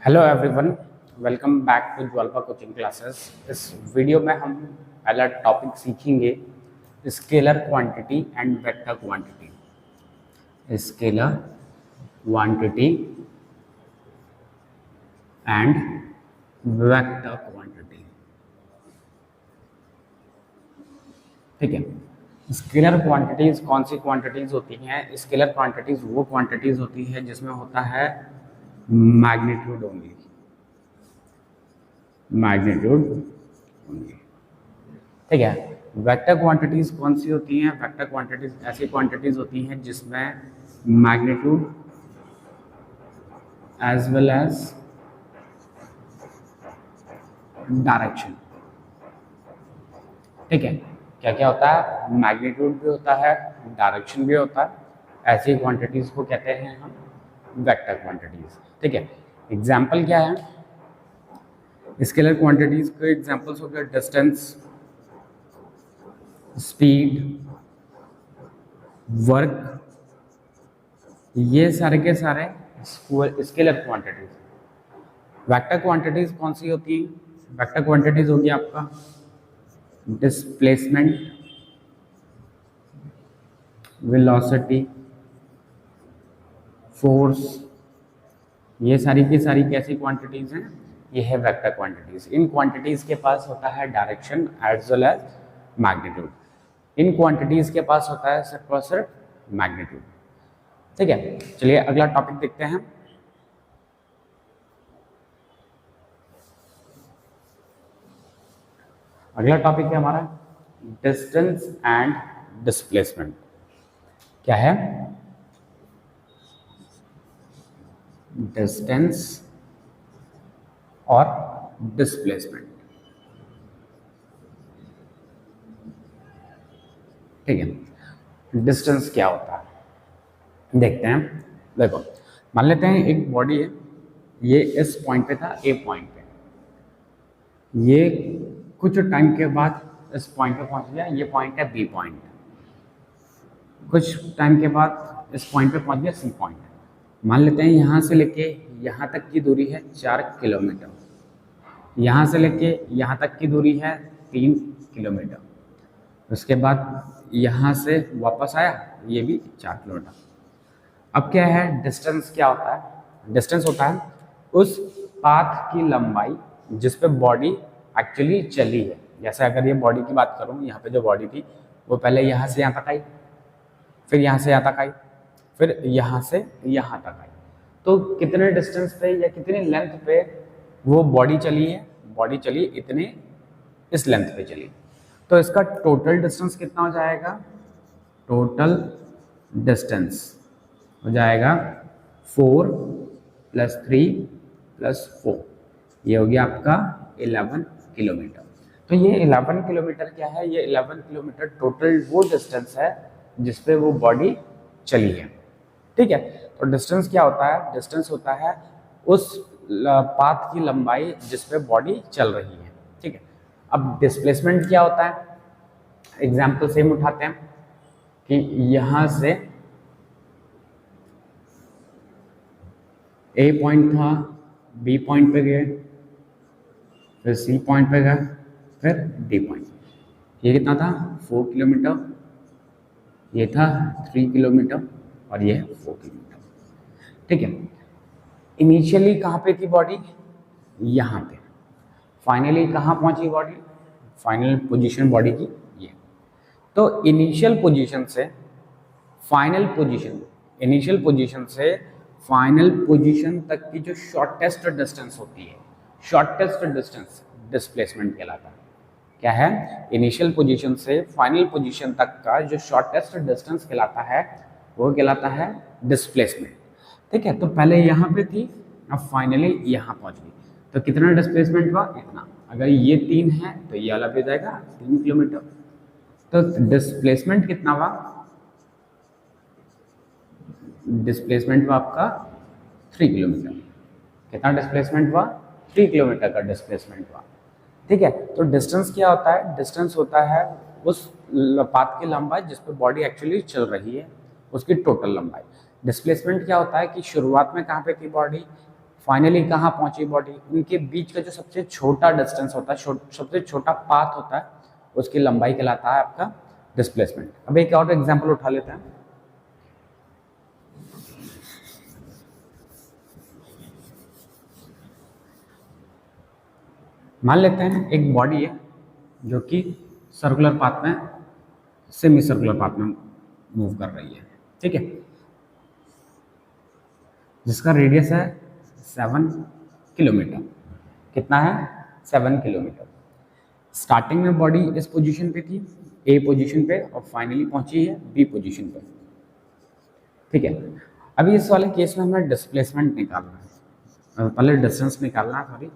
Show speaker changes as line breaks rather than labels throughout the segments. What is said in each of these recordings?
Hello everyone, welcome back to Jwalpa coaching classes. इस video में हम पहला टॉपिक सीखेंगे scalar quantity and vector quantity. Scalar quantity and vector quantity. ठीक है, स्केलर क्वांटिटीज कौन सी क्वांटिटीज होती हैं? स्केलर क्वांटिटीज वो क्वांटिटीज होती है जिसमें होता है मैग्नीट्यूड ओनली, मैग्नीट्यूड ओनली। ठीक है, वेक्टर क्वांटिटीज कौन सी होती हैं? वेक्टर क्वांटिटीज ऐसी क्वांटिटीज होती हैं जिसमें magnitude as well as direction. ठीक है, क्या क्या होता है? मैग्नीट्यूड भी होता है, डायरेक्शन भी होता है। ऐसी क्वांटिटीज को कहते हैं हम वेक्टर क्वांटिटीज। ठीक है, एग्जाम्पल क्या है स्केलर क्वांटिटीज के? एग्जांपल्स हो गए डिस्टेंस, स्पीड, वर्क, ये सारे के सारे स्केलर क्वांटिटीज। वेक्टर क्वांटिटीज कौन सी होती हैं? वेक्टर क्वांटिटीज होगी आपका डिस्प्लेसमेंट, वेलोसिटी, फोर्स, ये सारी की सारी कैसी क्वांटिटीज हैं? ये है वेक्टर क्वांटिटीज। इन क्वांटिटीज के पास होता है direction as well as magnitude. इन क्वांटिटीज के पास होता है सिर्फ और सिर्फ मैग्नीट्यूड। ठीक है, चलिए अगला टॉपिक देखते हैं। अगला टॉपिक है हमारा डिस्टेंस एंड डिस्प्लेसमेंट। क्या है? डिस्टेंस और डिस्प्लेसमेंट। ठीक है, डिस्टेंस क्या होता है देखते हैं। देखो, मान लेते हैं एक बॉडी है, ये इस पॉइंट पे था, ए पॉइंट पे, ये कुछ टाइम के बाद इस पॉइंट पे पहुंच गया, ये पॉइंट है बी पॉइंट। कुछ टाइम के बाद इस पॉइंट पे पहुंच गया सी पॉइंट। मान लेते हैं यहाँ से लेके यहाँ तक की दूरी है 4 किलोमीटर, यहाँ से लेके यहाँ तक की दूरी है 3 किलोमीटर, उसके बाद यहाँ से वापस आया, ये भी 4 किलोमीटर। अब क्या है डिस्टेंस? क्या होता है? डिस्टेंस होता है उस पाथ की लंबाई जिस पे बॉडी एक्चुअली चली है। जैसे अगर ये बॉडी की बात करूँ, यहाँ पे जो बॉडी थी वो पहले यहाँ से यहाँ तक आई, फिर यहाँ से यहाँ तक आई, फिर यहाँ से यहाँ तक आई। तो कितने डिस्टेंस पे या कितनी लेंथ पे वो बॉडी चली है? बॉडी चली इतने, इस लेंथ पे चली। तो इसका टोटल डिस्टेंस कितना हो जाएगा? टोटल डिस्टेंस हो जाएगा 4 + 3 + 4, ये हो गया आपका 11 किलोमीटर। तो ये 11 किलोमीटर क्या है? ये 11 किलोमीटर टोटल वो डिस्टेंस है जिसपे वो बॉडी चली है। ठीक है, तो डिस्टेंस क्या होता है? डिस्टेंस होता है उस पाथ की लंबाई जिस पे बॉडी चल रही है। ठीक है, अब डिस्प्लेसमेंट क्या होता है? एग्जाम्पल सेम उठाते हैं कि यहाँ से ए पॉइंट था, बी पॉइंट पे गए, फिर सी पॉइंट पे गए, फिर डी पॉइंट। ये कितना था? 4 किलोमीटर, ये था 3 किलोमीटर और ये 4 किलोमीटर। ठीक है, इनिशियली कहाँ पे थी बॉडी? यहाँ पे। फाइनली कहाँ पहुंची बॉडी? फाइनल पोजीशन बॉडी की ये। तो इनिशियल पोजीशन से फाइनल पोजीशन, इनिशियल पोजीशन से फाइनल पोजीशन तक की जो शॉर्टेस्ट डिस्टेंस होती है, शॉर्टेस्ट डिस्टेंस डिस्प्लेसमेंट कहलाता है। क्या है? इनिशियल पोजीशन से फाइनल पोजीशन तक का जो शॉर्टेस्ट डिस्टेंस कहलाता है वो कहलाता है डिस्प्लेसमेंट। ठीक है, तो पहले यहाँ पे थी, अब फाइनली यहाँ पहुँच गई, तो कितना डिस्प्लेसमेंट हुआ? इतना। अगर ये 3 है तो ये वाला भी जाएगा 3 किलोमीटर। तो डिस्प्लेसमेंट कितना हुआ? डिस्प्लेसमेंट हुआ आपका 3 किलोमीटर। कितना डिस्प्लेसमेंट हुआ? 3 किलोमीटर का डिस्प्लेसमेंट हुआ। ठीक है, तो डिस्टेंस क्या होता है? डिस्टेंस होता है उस पाथ की लंबाई जिस पे बॉडी एक्चुअली चल रही है, उसकी टोटल लंबाई। डिस्प्लेसमेंट क्या होता है कि शुरुआत में कहाँ पे थी बॉडी? फाइनली कहाँ पहुंची बॉडी, उनके बीच का जो सबसे छोटा डिस्टेंस होता है, सबसे छोटा पाथ होता है, उसकी लंबाई कहलाता है आपका डिस्प्लेसमेंट। अब एक और एग्जांपल उठा लेते हैं। मान लेते हैं एक बॉडी है जो कि सर्कुलर पाथ में, सेमी सर्कुलर पाथ में मूव कर रही है, ठीक है, जिसका रेडियस है 7 किलोमीटर। कितना है? 7 किलोमीटर। स्टार्टिंग में बॉडी इस पोजीशन पे थी, ए पोजीशन पे, और फाइनली पहुंची है बी पोजीशन पे, ठीक है। अभी इस वाले केस में हमें डिस्प्लेसमेंट निकालना है, पहले डिस्टेंस निकालना है, सॉरी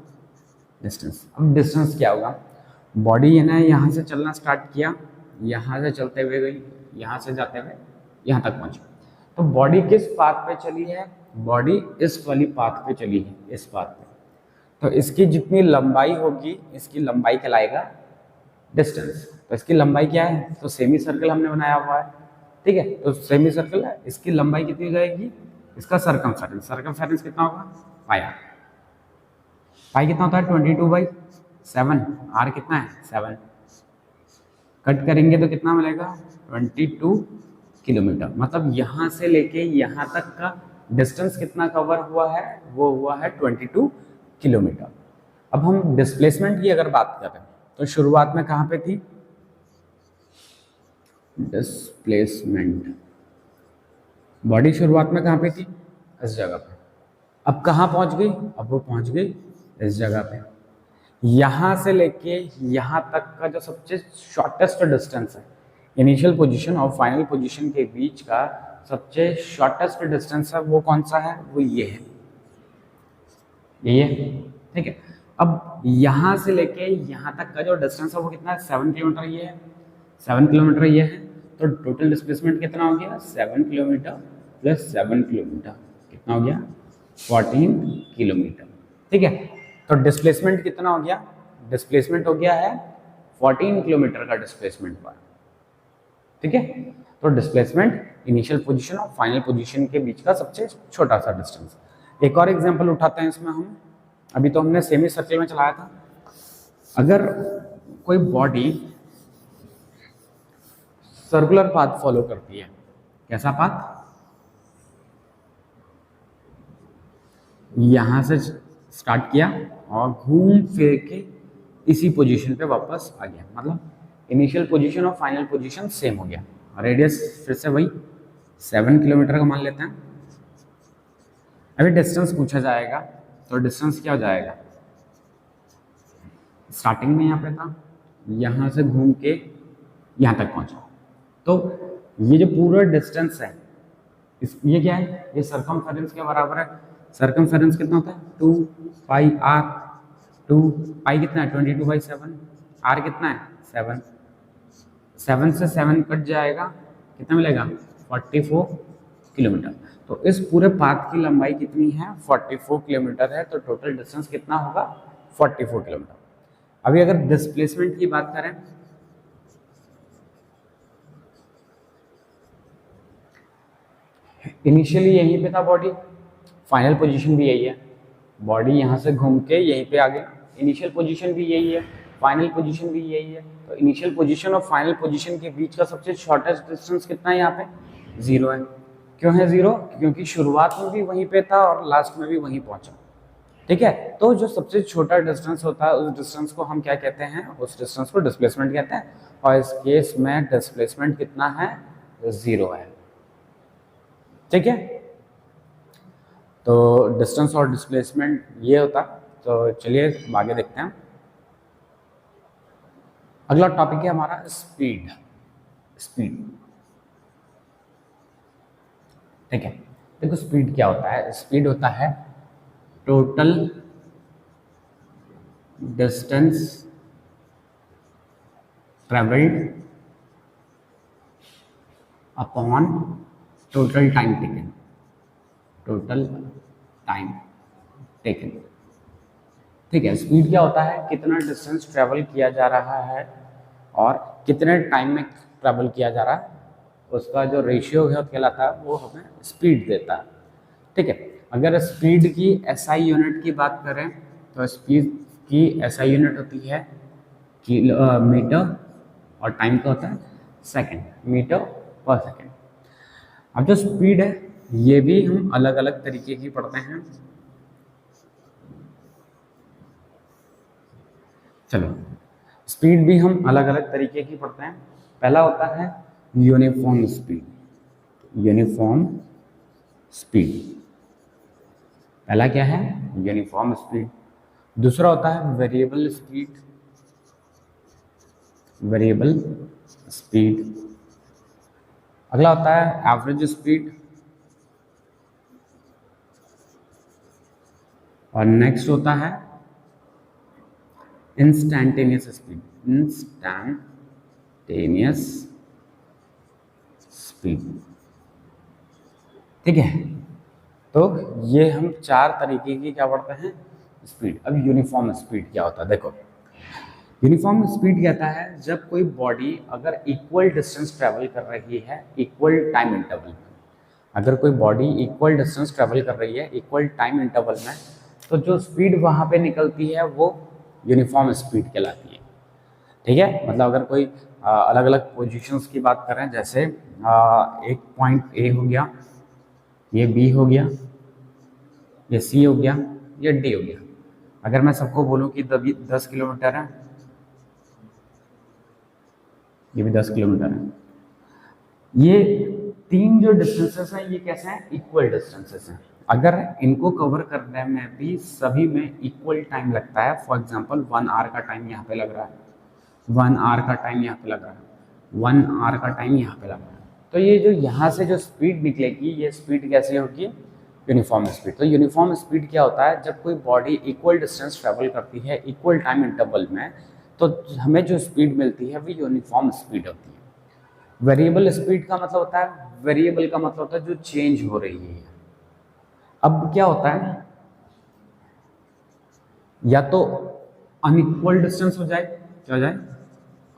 डिस्टेंस। अब डिस्टेंस क्या होगा, बॉडी है ना यहाँ से चलना स्टार्ट किया, यहाँ से चलते हुए गई, यहाँ से जाते हुए यहाँ तक पहुँची, तो बॉडी किस पाथ पे चली है? बॉडी इस वाली पाथ पे चली है, इस पाथ पे। तो इसकी जितनी लंबाई होगी, इसकी लंबाई कहलाएगा डिस्टेंस। तो इसकी लंबाई क्या है? तो सेमी सर्कल हमने बनाया हुआ है, ठीक है, तो सेमी सर्कल है, इसकी लंबाई कितनी हो जाएगी? इसका सरकमफेरेंस, सरकमफेरेंस कितना होगा? पाई। पाई कितना होता है? 22/7। आर कितना है? 7। कट करेंगे तो कितना मिलेगा? 22 किलोमीटर। मतलब यहाँ से लेके यहाँ तक का डिस्टेंस कितना कवर हुआ है? वो हुआ है 22 किलोमीटर। अब हम डिस्प्लेसमेंट की अगर बात करें तो शुरुआत में कहाँ पे थी? डिस्प्लेसमेंट, बॉडी शुरुआत में कहाँ पे थी? इस जगह पे। अब कहाँ पहुँच गई? अब वो पहुँच गई इस जगह पे। यहाँ से लेके यहाँ तक का जो सबसे शॉर्टेस्ट डिस्टेंस है, इनिशियल पोजीशन और फाइनल पोजीशन के बीच का सबसे शॉर्टेस्ट डिस्टेंस है, वो कौन सा है? वो ये है, ये है, ठीक है। अब यहाँ से लेके यहाँ तक का जो डिस्टेंस है वो कितना है? 7 किलोमीटर ये है, 7 किलोमीटर ये है। तो टोटल डिस्प्लेसमेंट कितना हो गया? 7 किलोमीटर प्लस 7 किलोमीटर, कितना हो गया? 14 किलोमीटर, ठीक है। तो डिस्प्लेसमेंट कितना हो गया? डिस्प्लेसमेंट हो गया है 14 किलोमीटर का डिस्प्लेसमेंट हुआ, ठीक है। तो डिस्प्लेसमेंट इनिशियल पोजीशन और फाइनल पोजीशन के बीच का सबसे छोटा सा डिस्टेंस। एक और एग्जांपल उठाते हैं इसमें हम। अभी तो हमने सेमी सर्कल में चलाया था। अगर कोई बॉडी सर्कुलर पाथ फॉलो करती है, कैसा पाथ? यहां से स्टार्ट किया और घूम फिर के इसी पोजीशन पे वापस आ गया, मतलब इनिशियल पोजीशन और फाइनल पोजीशन सेम हो गया। रेडियस फिर से वही 7 किलोमीटर का मान लेते हैं। अभी डिस्टेंस पूछा जाएगा, तो डिस्टेंस क्या हो जाएगा? स्टार्टिंग में यहाँ पे था, यहाँ से घूम के यहाँ तक पहुँचा, तो ये जो पूरा डिस्टेंस है ये क्या है? ये सरकमफेरेंस के बराबर है। सरकमफेरेंस कितना होता है? 2 पाई आर। 2 पाई कितना है? 22/7। आर कितना है? 7। 7 से 7 कट जाएगा, कितना मिलेगा? 44 किलोमीटर। तो इस पूरे पाथ की लंबाई कितनी है? 44 किलोमीटर है। तो टोटल डिस्टेंस कितना होगा? 44 किलोमीटर। अभी अगर डिस्प्लेसमेंट की बात करें, इनिशियली यहीं पे था बॉडी, फाइनल पोजीशन भी यही है, बॉडी यहाँ से घूम के यहीं पे आ गया, इनिशियल पोजीशन भी यही है, फाइनल पोजीशन भी यही है। तो इनिशियल पोजीशन और फाइनल पोजीशन के बीच का सबसे शॉर्टेस्ट डिस्टेंस कितना है? यहाँ पे 0 है। क्यों है 0? क्योंकि शुरुआत में भी वहीं पे था और लास्ट में भी वहीं पहुंचा, ठीक है। तो जो सबसे छोटा डिस्टेंस होता है उस डिस्टेंस को हम क्या कहते हैं? उस डिस्टेंस को डिस्प्लेसमेंट कहते हैं। और इस केस में डिस्प्लेसमेंट कितना है? 0 है, ठीक है। तो डिस्टेंस और डिस्प्लेसमेंट ये होता। तो चलिए आगे देखते हैं। अगला टॉपिक है हमारा स्पीड। स्पीड, ठीक है। देखो स्पीड क्या होता है? स्पीड होता है total distance travelled upon total time taken. Total time taken, ठीक है। स्पीड क्या होता है? कितना डिस्टेंस ट्रेवल किया जा रहा है और कितने टाइम में ट्रेवल किया जा रहा है, उसका जो रेशियो है कहलाता है, वो हमें स्पीड देता है, ठीक है। अगर स्पीड की एसआई यूनिट की बात करें तो स्पीड की एसआई यूनिट होती है किलोमीटर और टाइम का होता है सेकंड, मीटर पर सेकंड। अब जो स्पीड है ये भी हम अलग अलग तरीके की पढ़ते हैं। चलो, स्पीड भी हम अलग अलग तरीके की पढ़ते हैं। पहला होता है यूनिफॉर्म स्पीड, यूनिफॉर्म स्पीड पहला क्या है, यूनिफॉर्म स्पीड। दूसरा होता है वेरिएबल स्पीड, वेरिएबल स्पीड। अगला होता है एवरेज स्पीड, और नेक्स्ट होता है इंस्टैंटेनियस स्पीड, इंस्टैंटेनियस स्पीड। ठीक है, तो ये हम चार तरीके की क्या पढ़ते हैं, स्पीड। अब यूनिफॉर्म स्पीड क्या होता है, देखो यूनिफॉर्म स्पीड कहता है जब कोई बॉडी अगर इक्वल डिस्टेंस ट्रेवल कर रही है इक्वल टाइम इंटरवल में, अगर कोई बॉडी इक्वल डिस्टेंस ट्रेवल कर रही है इक्वल टाइम इंटरवल में, तो जो स्पीड वहाँ पे निकलती है वो यूनिफॉर्म स्पीड कहलाती है। ठीक है, मतलब अगर कोई अलग अलग पोजीशंस की बात करें, जैसे एक पॉइंट ए हो गया, ये बी हो गया, ये सी हो गया, ये डी हो गया। अगर मैं सबको बोलूँ कि 10 किलोमीटर है, ये भी 10 किलोमीटर है, ये तीन जो डिस्टेंसेस हैं ये कैसे हैं, इक्वल डिस्टेंसेस हैं। अगर इनको कवर करने में भी सभी में इक्वल टाइम लगता है, फॉर एग्जांपल 1 आवर का टाइम यहाँ पे लग रहा है, 1 आवर का टाइम यहाँ पे लग रहा है, 1 आवर का टाइम यहाँ पे लग रहा है, तो ये जो यहाँ से जो स्पीड निकलेगी ये स्पीड कैसी होगी, यूनिफॉर्म स्पीड। तो यूनिफॉर्म स्पीड क्या होता है, जब कोई बॉडी इक्वल डिस्टेंस ट्रेवल करती है इक्वल टाइम इंटरवल में, तो हमें जो स्पीड मिलती है वो यूनिफॉर्म स्पीड होती है। वेरिएबल स्पीड का मतलब होता है, वेरिएबल का मतलब होता है जो चेंज हो रही है। अब क्या होता है, या तो अनइक्वल डिस्टेंस हो जाए, क्या हो जाए,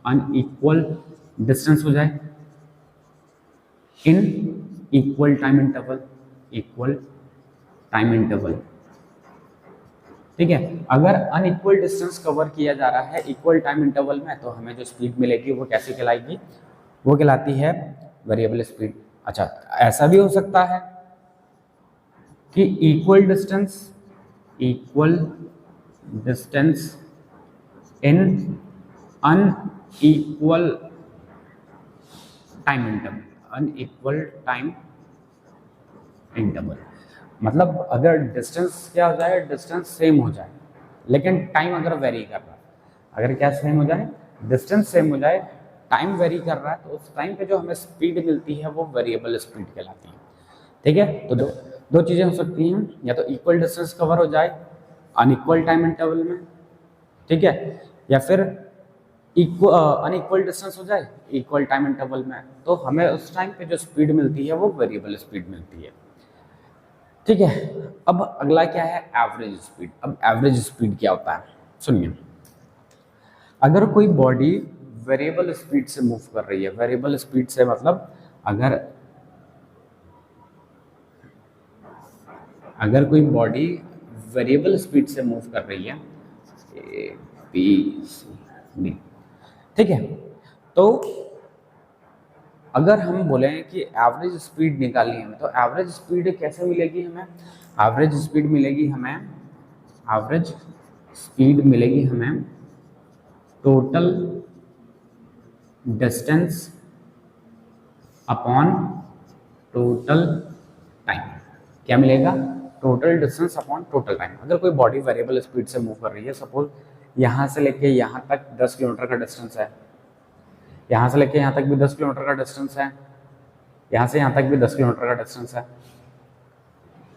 अनइक्वल डिस्टेंस हो जाए in equal time interval, equal time interval. ठीक है, अगर अनइक्वल डिस्टेंस कवर किया जा रहा है इक्वल टाइम इंटरवल में, तो हमें जो स्पीड मिलेगी वो कैसे कहलाएगी, वो कहलाती है वेरिएबल स्पीड। अच्छा, ऐसा भी हो सकता है कि equal distance in unequal time interval, unequal time interval. मतलब अगर डिस्टेंस क्या हो जाए, डिस्टेंस सेम हो जाए लेकिन टाइम अगर वेरी कर रहा है, अगर क्या सेम हो जाए, डिस्टेंस सेम हो जाए, टाइम वेरी कर रहा है, तो उस टाइम पे जो हमें स्पीड मिलती है वो वेरिएबल स्पीड कहलाती है। ठीक है, तो दो चीज़ें हो सकती हैं, या तो इक्वल डिस्टेंस कवर हो जाए अनइक्वल टाइम इंटरवल में, ठीक है, या फिर अनइक्वल डिस्टेंस हो जाए इक्वल टाइम इंटरवल में, तो हमें उस टाइम पे जो स्पीड मिलती है वो वेरिएबल स्पीड मिलती है। ठीक है, अब अगला क्या है, एवरेज स्पीड। अब एवरेज स्पीड क्या होता है, सुनिए, अगर कोई बॉडी वेरिएबल स्पीड से मूव कर रही है, वेरिएबल स्पीड से मतलब अगर कोई बॉडी वेरिएबल स्पीड से मूव कर रही है, ए बी सी डी, ठीक है, तो अगर हम बोलें कि एवरेज स्पीड निकालनी है हमें, तो एवरेज स्पीड कैसे मिलेगी हमें, एवरेज स्पीड मिलेगी हमें, एवरेज स्पीड मिलेगी हमें total distance upon total time. क्या मिलेगा, total distance upon total time. अगर कोई बॉडी वेरिएबल स्पीड से मूव कर रही है, सपोज यहाँ से लेके यहाँ तक 10 किलोमीटर का डिस्टेंस है, यहाँ से लेके यहाँ तक भी 10 किलोमीटर का डिस्टेंस है, यहाँ से यहाँ तक भी 10 किलोमीटर का डिस्टेंस है,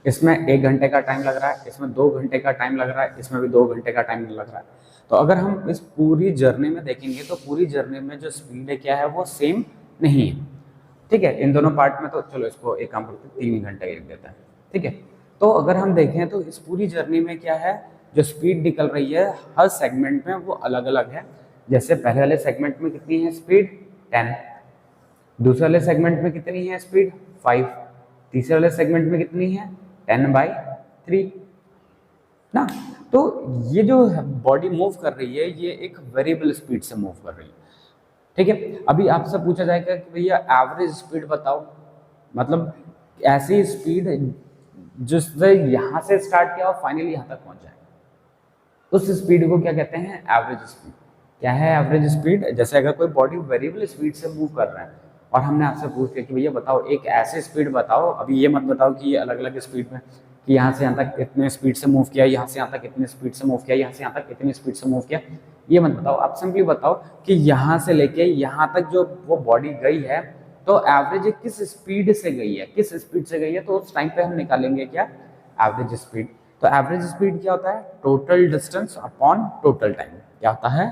इसमें 1 घंटे का टाइम लग रहा है, इसमें 2 घंटे का टाइम लग रहा है, इसमें भी 2 घंटे का टाइम लग रहा है। तो अगर हम इस पूरी जर्नी में देखेंगे तो पूरी जर्नी में जो स्पीड है क्या है, वो सेम नहीं है। ठीक है, इन दोनों पार्ट में तो चलो इसको एक काम करते हैं, 3 घंटे लिख देते हैं। ठीक है, तो अगर हम देखें तो इस पूरी जर्नी में क्या है, जो स्पीड निकल रही है हर सेगमेंट में वो अलग अलग है। जैसे पहले वाले सेगमेंट में कितनी है स्पीड, 10, दूसरे वाले सेगमेंट में कितनी है स्पीड, 5, तीसरे वाले सेगमेंट में कितनी है, 10/3 ना। तो ये जो बॉडी मूव कर रही है ये एक वेरिएबल स्पीड से मूव कर रही है, ठीक है। अभी आपसे पूछा जाएगा कि भैया एवरेज स्पीड बताओ, मतलब ऐसी स्पीड जिससे यहाँ से स्टार्ट किया और फाइनली यहाँ तक पहुँच जाए, उस स्पीड को क्या कहते हैं, एवरेज स्पीड। क्या है एवरेज स्पीड? जैसे अगर कोई बॉडी वेरिएबल स्पीड से मूव कर रहा है और हमने आपसे पूछ लिया कि भैया बताओ एक ऐसी स्पीड बताओ, अभी ये मत बताओ कि ये अलग अलग स्पीड में, कि यहाँ से यहाँ तक कितने स्पीड से मूव किया, यहाँ से यहाँ तक कितनी स्पीड से मूव किया, यहाँ से यहाँ तक कितनी स्पीड से मूव किया, ये मत बताओ। आप सिंपली बताओ कि यहाँ से लेके यहाँ तक जो वो बॉडी गई है तो एवरेज किस स्पीड से गई है, किस स्पीड से गई है, तो उस टाइम पे हम निकालेंगे क्या, एवरेज स्पीड। तो एवरेज स्पीड क्या होता है, total distance upon total time. क्या होता है,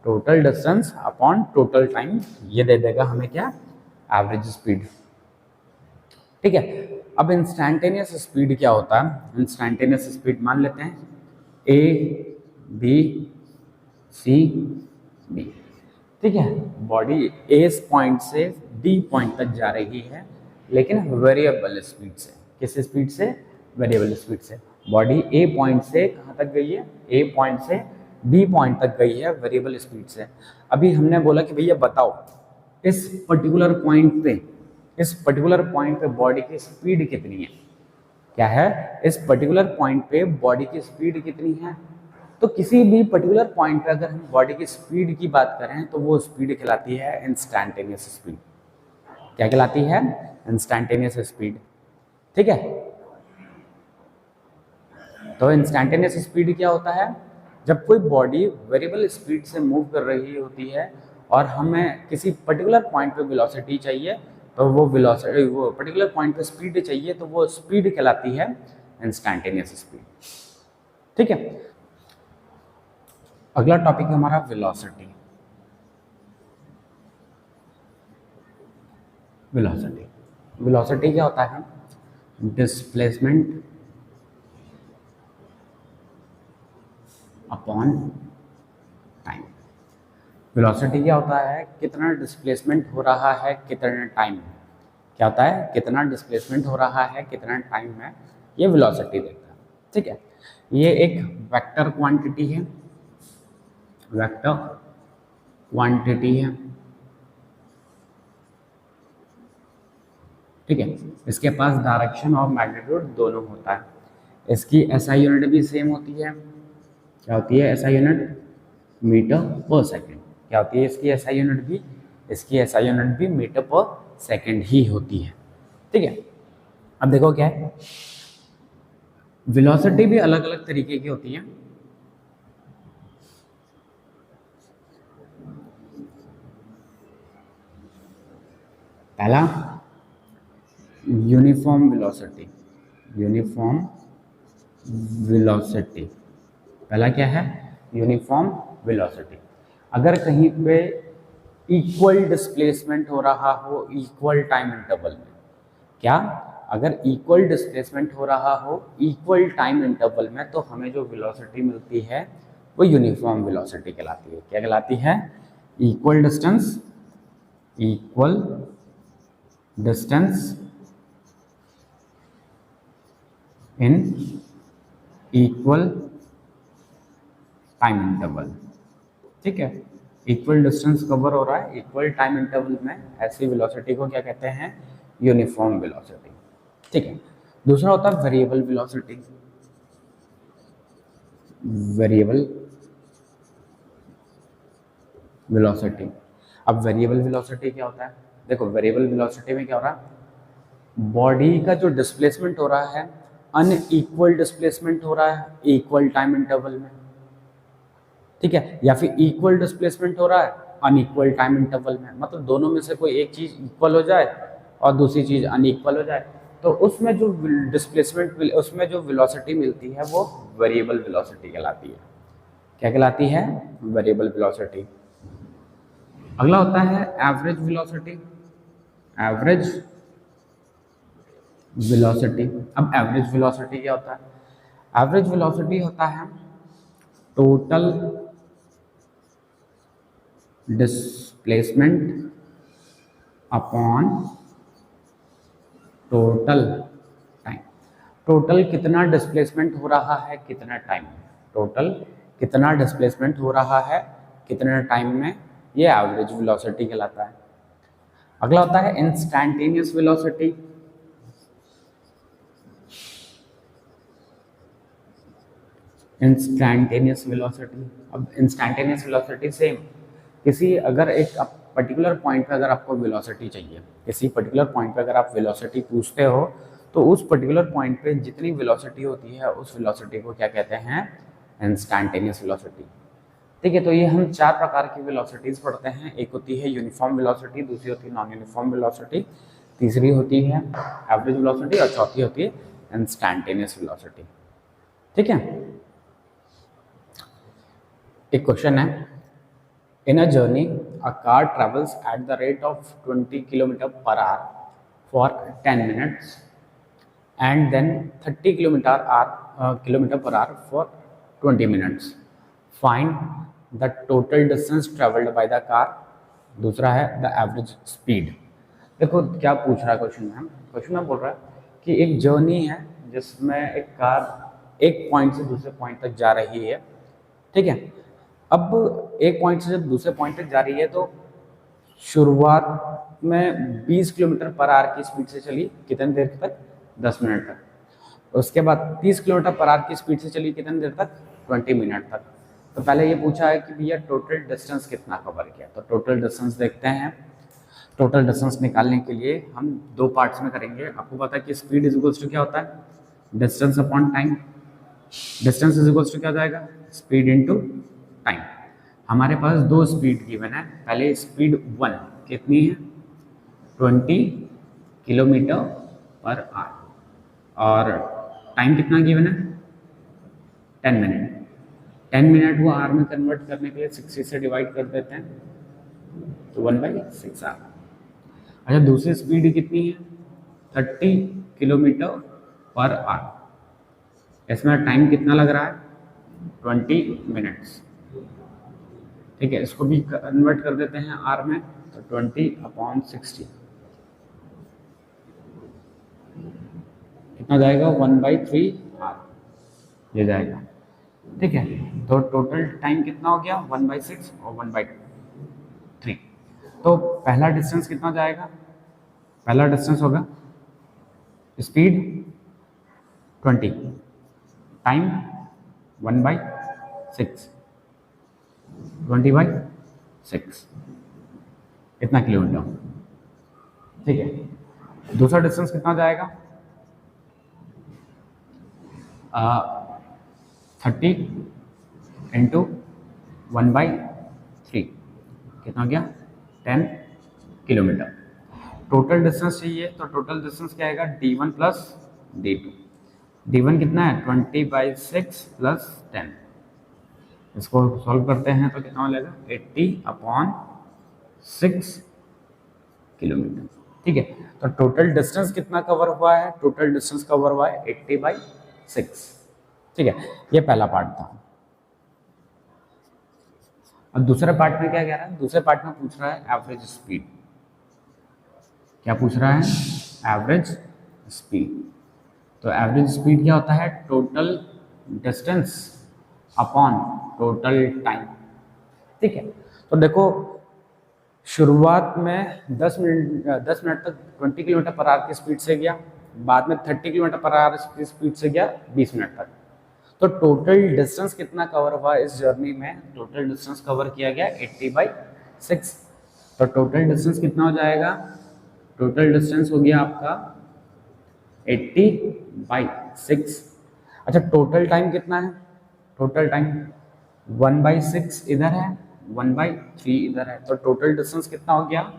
total distance upon total time, ये दे देगा हमें क्या, एवरेज स्पीड, ठीक है। अब इंस्टैंटेनियस स्पीड क्या होता है, इंस्टैंटेनियस स्पीड मान लेते हैं ए बी सी डी, ठीक है। बॉडी ए पॉइंट से डी पॉइंट तक जा रही है लेकिन वेरिएबल स्पीड से, किस स्पीड से, वेरिएबल स्पीड से। बॉडी ए पॉइंट से कहाँ तक गई है, ए पॉइंट से बी पॉइंट तक गई है वेरिएबल स्पीड से। अभी हमने बोला कि भैया बताओ इस पर्टिकुलर पॉइंट पे, इस पर्टिकुलर पॉइंट पे बॉडी की स्पीड कितनी है। क्या है, इस पर्टिकुलर पॉइंट पे बॉडी की स्पीड कितनी है। तो किसी भी पर्टिकुलर पॉइंट पे अगर हम बॉडी की स्पीड की बात करें तो वो स्पीड कहलाती है इंस्टैंटेनियस स्पीड। क्या कहलाती है, इंस्टैंटेनियस स्पीड, ठीक है। तो इंस्टैंटेनियस स्पीड क्या होता है, जब कोई बॉडी वेरिएबल स्पीड से मूव कर रही होती है और हमें किसी पर्टिकुलर पॉइंट पे वेलोसिटी चाहिए, तो वो वेलोसिटी, वो पर्टिकुलर पॉइंट पे स्पीड चाहिए, तो वो स्पीड कहलाती है इंस्टैंटेनियस स्पीड, ठीक है। अगला टॉपिक है हमारा वेलोसिटी। वेलोसिटी, वेलोसिटी क्या होता है, डिस्प्लेसमेंट अपॉन टाइम। वेलोसिटी क्या होता है, कितना डिस्प्लेसमेंट हो रहा है कितना टाइम में। क्या होता है, कितना डिस्प्लेसमेंट हो रहा है कितना टाइम में, ये वेलोसिटी देता है, ठीक है। ये एक वेक्टर क्वांटिटी है, वेक्टर क्वांटिटी है, ठीक है। इसके पास डायरेक्शन और मैग्नीट्यूड दोनों होता है। इसकी एसआई यूनिट भी सेम होती है। क्या होती है एसआई यूनिट, मीटर पर सेकंड। क्या होती है इसकी एसआई यूनिट भी, इसकी एसआई यूनिट भी मीटर पर सेकंड ही होती है, ठीक है। अब देखो क्या है, वेलोसिटी भी अलग अलग तरीके की होती है। पहला यूनिफॉर्म वेलोसिटी, यूनिफॉर्म वेलोसिटी, पहला क्या है, यूनिफॉर्म वेलोसिटी। अगर कहीं पे इक्वल डिस्प्लेसमेंट हो रहा हो इक्वल टाइम इंटरवल में, क्या, अगर इक्वल डिस्प्लेसमेंट हो रहा हो इक्वल टाइम इंटरवल में, तो हमें जो वेलोसिटी मिलती है वो यूनिफॉर्म वेलोसिटी कहलाती है। क्या कहलाती है, equal distance, equal distance in equal time interval, ठीक है। इक्वल डिस्टेंस कवर हो रहा है इक्वल टाइम इंटरवल में, ऐसी वेलोसिटी को क्या कहते हैं, यूनिफॉर्म वेलोसिटी, ठीक है। दूसरा होता है वेरिएबल वेलोसिटी, वेरिएबल वेलोसिटी। अब वेरिएबल वेलोसिटी क्या होता है, देखो वेरिएबल वेलोसिटी में क्या हो रहा है, बॉडी का जो डिस्प्लेसमेंट हो रहा है अनइक्वल डिस्प्लेसमेंट हो रहा है इक्वल टाइम इंटरवल में, ठीक है, या फिर इक्वल डिस्प्लेसमेंट हो रहा है अनइक्वल टाइम इंटरवल में, मतलब दोनों में से कोई एक चीज इक्वल हो जाए और दूसरी चीज अनइक्वल हो जाए, तो उसमें जो डिस्प्लेसमेंट, उसमें जो वेलोसिटी मिलती है वो वेरिएबल वेलोसिटी कहलाती है। क्या कहलाती है, वेरिएबल वेलोसिटी। अगला होता है एवरेज वेलोसिटी, एवरेज वेलोसिटी। अब एवरेज वेलोसिटी क्या होता है, एवरेज वेलोसिटी होता है total displacement upon total time. Total कितना डिस्प्लेसमेंट हो रहा है कितना टाइम में, टोटल कितना डिस्प्लेसमेंट हो रहा है कितना टाइम में, ये एवरेज वेलोसिटी कहलाता है। अगला होता है इंस्टैंटेनियस वेलोसिटी। इंस्टैंटेनियस वेलोसिटी, अब इंस्टैंटेनियस वेलोसिटी सेम, किसी अगर एक पर्टिकुलर पॉइंट पे अगर आपको वेलोसिटी चाहिए, किसी पर्टिकुलर पॉइंट पे अगर आप वेलोसिटी पूछते हो तो उस पर्टिकुलर पॉइंट पे जितनी वेलोसिटी होती है उस वेलोसिटी को क्या कहते हैं, इंस्टैंटेनियस वेलोसिटी। ठीक है, तो ये हम चार प्रकार की वेलोसिटीज पढ़ते हैं। एक होती है यूनिफॉर्म वेलोसिटी, दूसरी होती है नॉन यूनिफॉर्म वेलोसिटी, तीसरी होती है एवरेज वेलोसिटी और चौथी होती है इंस्टैंटेनियस वेलोसिटी। ठीक है, एक क्वेश्चन है, in a journey a car travels at the rate of 20 kilometre per hour for 10 minutes and then 30 kilometre per hour for 20 minutes. Find the total distance travelled by the car. दूसरा है the average speed. देखो क्या पूछ रहा है question में, question में बोल रहा है कि एक जर्नी है जिसमें एक कार एक पॉइंट से दूसरे पॉइंट तक जा रही है। ठीक है, अब एक पॉइंट से जब दूसरे पॉइंट तक जा रही है तो शुरुआत में 20 किलोमीटर पर आवर की स्पीड से चली, कितनी देर तक, 10 मिनट तक। उसके बाद 30 किलोमीटर पर आवर की स्पीड से चली, कितनी देर तक, 20 मिनट तक। तो पहले ये पूछा है कि भैया टोटल डिस्टेंस कितना कवर किया, तो टोटल डिस्टेंस देखते हैं। टोटल डिस्टेंस निकालने के लिए हम दो पार्ट्स में करेंगे। आपको पता है कि स्पीड इज इक्वल्स टू क्या होता है, distance upon time. Distance is equals to क्या हो जाएगा, स्पीड इनटू टाइम। हमारे पास दो स्पीड गिवन है। पहले स्पीड 1 कितनी है, 20 किलोमीटर पर आवर, और टाइम कितना गिवन है, 10 मिनट। 10 मिनट को आवर में कन्वर्ट करने के लिए 60 से डिवाइड कर देते हैं तो 1/6 आवर। अच्छा, दूसरी स्पीड कितनी है, 30 किलोमीटर पर आवर। इसमें टाइम कितना लग रहा है, 20 मिनट्स। ठीक है, इसको भी कन्वर्ट कर देते हैं आर में, तो 20/60 कितना जाएगा, 1/3 आर ये जाएगा। ठीक है, तो टोटल टाइम कितना हो गया, 1/6 और 1/3। तो पहला डिस्टेंस कितना जाएगा, पहला डिस्टेंस होगा स्पीड 20, टाइम 1/6, 20/6 इतना किलोमीटर। ठीक है, दूसरा डिस्टेंस कितना जाएगा, 30 इंटू 1/3 कितना हो गया, 10 किलोमीटर। टोटल डिस्टेंस चाहिए तो टोटल डिस्टेंस क्या आएगा, d1 प्लस d2। d1 कितना है, 20/6 प्लस 10। इसको सॉल्व करते हैं तो कितना हो जाएगा, 80/6 किलोमीटर। ठीक है, तो टोटल डिस्टेंस कितना कवर हुआ है, टोटल डिस्टेंस कवर हुआ है 80/6। ठीक है, ये पहला पार्ट था। और दूसरे पार्ट में क्या कह रहा है, दूसरे पार्ट में पूछ रहा है एवरेज स्पीड। क्या पूछ रहा है, एवरेज स्पीड। तो एवरेज स्पीड क्या होता है, total distance upon total time. ठीक है, तो देखो शुरुआत में 10 मिनट तक 20 किलोमीटर पर आवर की स्पीड से गया, बाद में 30 किलोमीटर पर आवर की स्पीड से गया 20 मिनट तक। तो टोटल डिस्टेंस कितना कवर हुआ इस जर्नी में, टोटल डिस्टेंस कवर किया गया 80/6। तो टोटल डिस्टेंस कितना हो जाएगा, टोटल डिस्टेंस हो गया आपका 80/6। अच्छा, टोटल टाइम कितना है, टोटल टाइम 1/6 इधर है, 1/3 इधर है। तो टोटल डिस्टेंस कितना हो गया,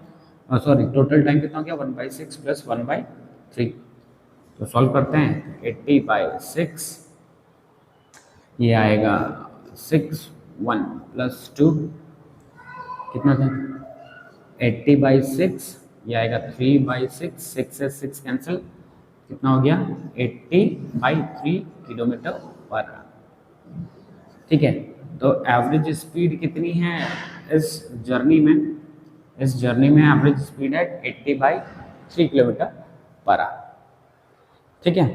सॉरी टोटल टाइम कितना हो गया, 1/6 प्लस 1/3। तो सॉल्व करते हैं, 80/6 ये आएगा 6 1 प्लस 2 कितना था, 80/6 ये आएगा 3/6, 6 से 6 कैंसिल, कितना हो गया 80/3 किलोमीटर पर आवर। ठीक है, तो एवरेज स्पीड कितनी है इस जर्नी में, इस जर्नी में एवरेज स्पीड है 80/3 किलोमीटर पर आवर। ठीक है,